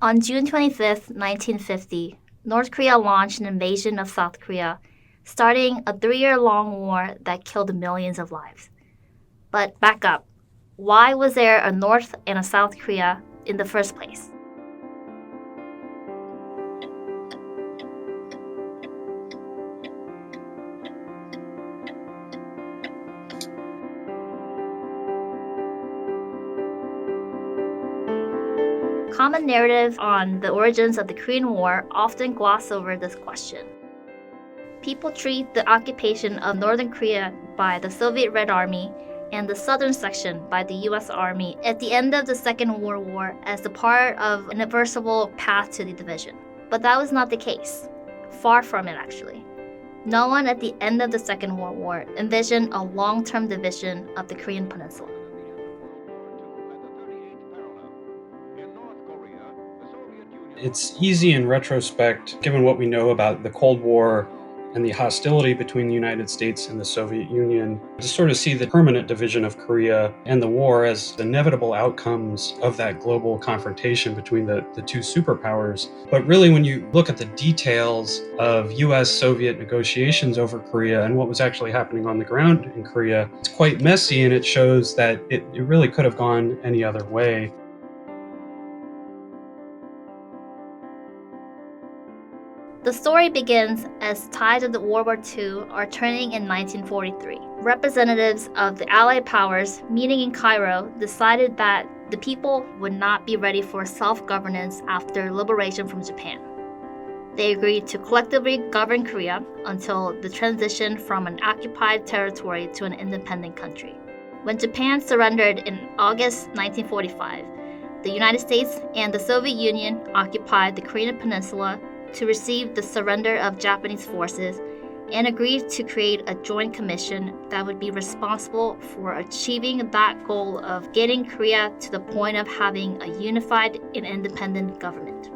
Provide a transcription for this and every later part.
On June 25, 1950, North Korea launched an invasion of South Korea, starting a 3-year-long war that killed millions of lives. But back up. Why was there a North and a South Korea in the first place? Common narratives on the origins of the Korean War often gloss over this question. People treat the occupation of Northern Korea by the Soviet Red Army and the southern section by the US Army at the end of the Second World War as the part of an irreversible path to the division. But that was not the case. Far from it, actually. No one at the end of the Second World War envisioned a long-term division of the Korean Peninsula. It's easy in retrospect, given what we know about the Cold War and the hostility between the United States and the Soviet Union, to sort of see the permanent division of Korea and the war as inevitable outcomes of that global confrontation between the two superpowers. But really, when you look at the details of US-Soviet negotiations over Korea and what was actually happening on the ground in Korea, it's quite messy, and it shows that it really could have gone any other way. The story begins as tides of the World War II are turning in 1943. Representatives of the Allied powers meeting in Cairo decided that the people would not be ready for self-governance after liberation from Japan. They agreed to collectively govern Korea until the transition from an occupied territory to an independent country. When Japan surrendered in August 1945, the United States and the Soviet Union occupied the Korean Peninsula to receive the surrender of Japanese forces and agreed to create a joint commission that would be responsible for achieving that goal of getting Korea to the point of having a unified and independent government.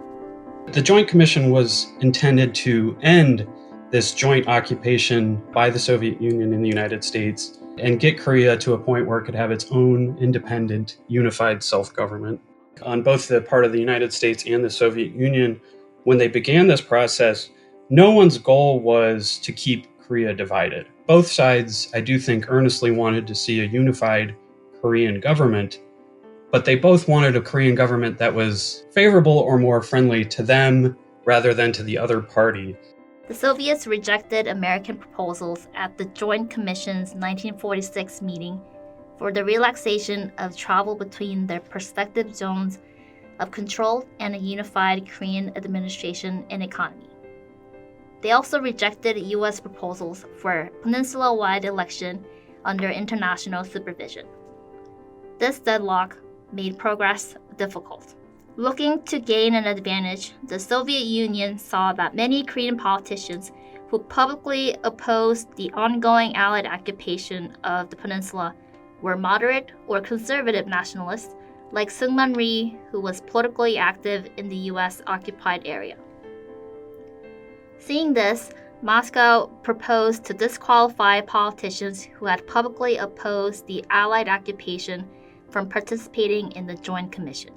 The Joint Commission was intended to end this joint occupation by the Soviet Union and the United States and get Korea to a point where it could have its own independent, unified self-government. On both the part of the United States and the Soviet Union, when they began this process, no one's goal was to keep Korea divided. Both sides, I do think, earnestly wanted to see a unified Korean government, but they both wanted a Korean government that was favorable or more friendly to them rather than to the other party. The Soviets rejected American proposals at the Joint Commission's 1946 meeting for the relaxation of travel between their prospective zones of control and a unified Korean administration and economy. They also rejected U.S. proposals for peninsula-wide election under international supervision. This deadlock made progress difficult. Looking to gain an advantage, the Soviet Union saw that many Korean politicians who publicly opposed the ongoing Allied occupation of the peninsula were moderate or conservative nationalists like Syngman Rhee, who was politically active in the US-occupied area. Seeing this, Moscow proposed to disqualify politicians who had publicly opposed the Allied occupation from participating in the Joint Commission.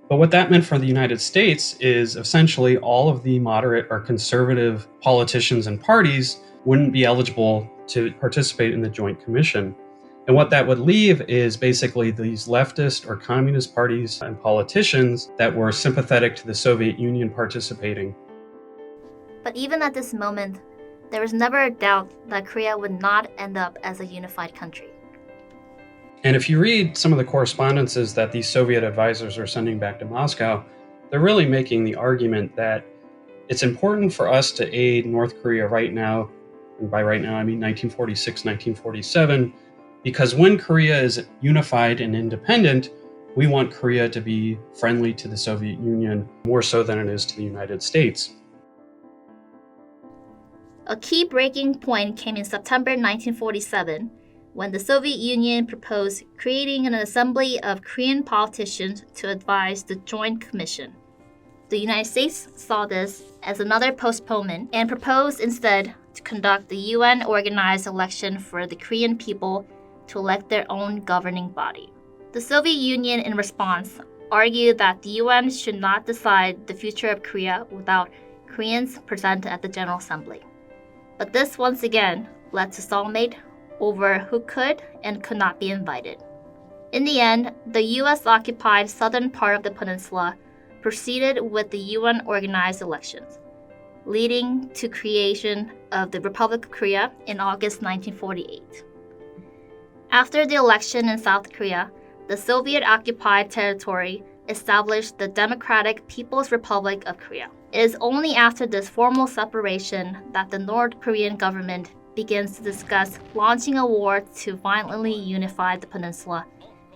But what that meant for the United States is essentially all of the moderate or conservative politicians and parties wouldn't be eligible to participate in the Joint Commission. And what that would leave is basically these leftist or communist parties and politicians that were sympathetic to the Soviet Union participating. But even at this moment, there was never a doubt that Korea would not end up as a unified country. And if you read some of the correspondences that these Soviet advisors are sending back to Moscow, they're really making the argument that it's important for us to aid North Korea right now, and by right now I mean 1946, 1947, because when Korea is unified and independent, we want Korea to be friendly to the Soviet Union more so than it is to the United States. A key breaking point came in September 1947, when the Soviet Union proposed creating an assembly of Korean politicians to advise the Joint Commission. The United States saw this as another postponement and proposed instead to conduct the UN-organized election for the Korean people to elect their own governing body. The Soviet Union, in response, argued that the UN should not decide the future of Korea without Koreans present at the General Assembly. But this once again led to stalemate over who could and could not be invited. In the end, the US-occupied southern part of the peninsula proceeded with the UN-organized elections, leading to creation of the Republic of Korea in August 1948. After the election in South Korea, the Soviet-occupied territory established the Democratic People's Republic of Korea. It is only after this formal separation that the North Korean government begins to discuss launching a war to violently unify the peninsula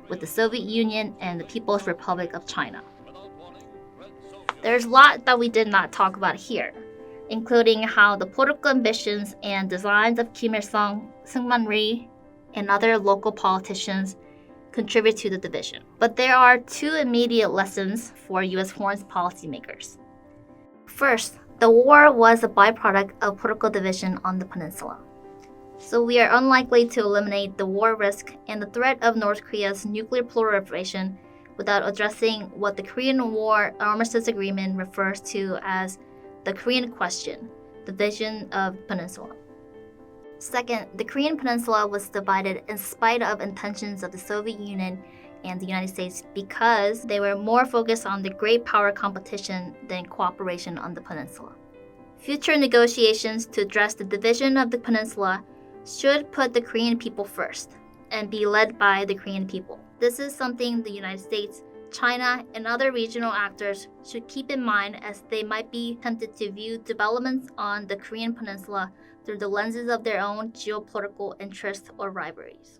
with the Soviet Union and the People's Republic of China. There's a lot that we did not talk about here, including how the political ambitions and designs of Kim Il-sung, Syngman Rhee, and other local politicians contribute to the division. But there are two immediate lessons for U.S. foreign policymakers. First, the war was a byproduct of political division on the peninsula. So we are unlikely to eliminate the war risk and the threat of North Korea's nuclear proliferation without addressing what the Korean War Armistice Agreement refers to as the Korean Question, the division of the peninsula. Second, the Korean peninsula was divided in spite of intentions of the Soviet Union and the United States because they were more focused on the great power competition than cooperation on the peninsula. Future negotiations to address the division of the peninsula should put the Korean people first and be led by the Korean people. This is something the United States, China, and other regional actors should keep in mind as they might be tempted to view developments on the Korean peninsula through the lenses of their own geopolitical interests or rivalries.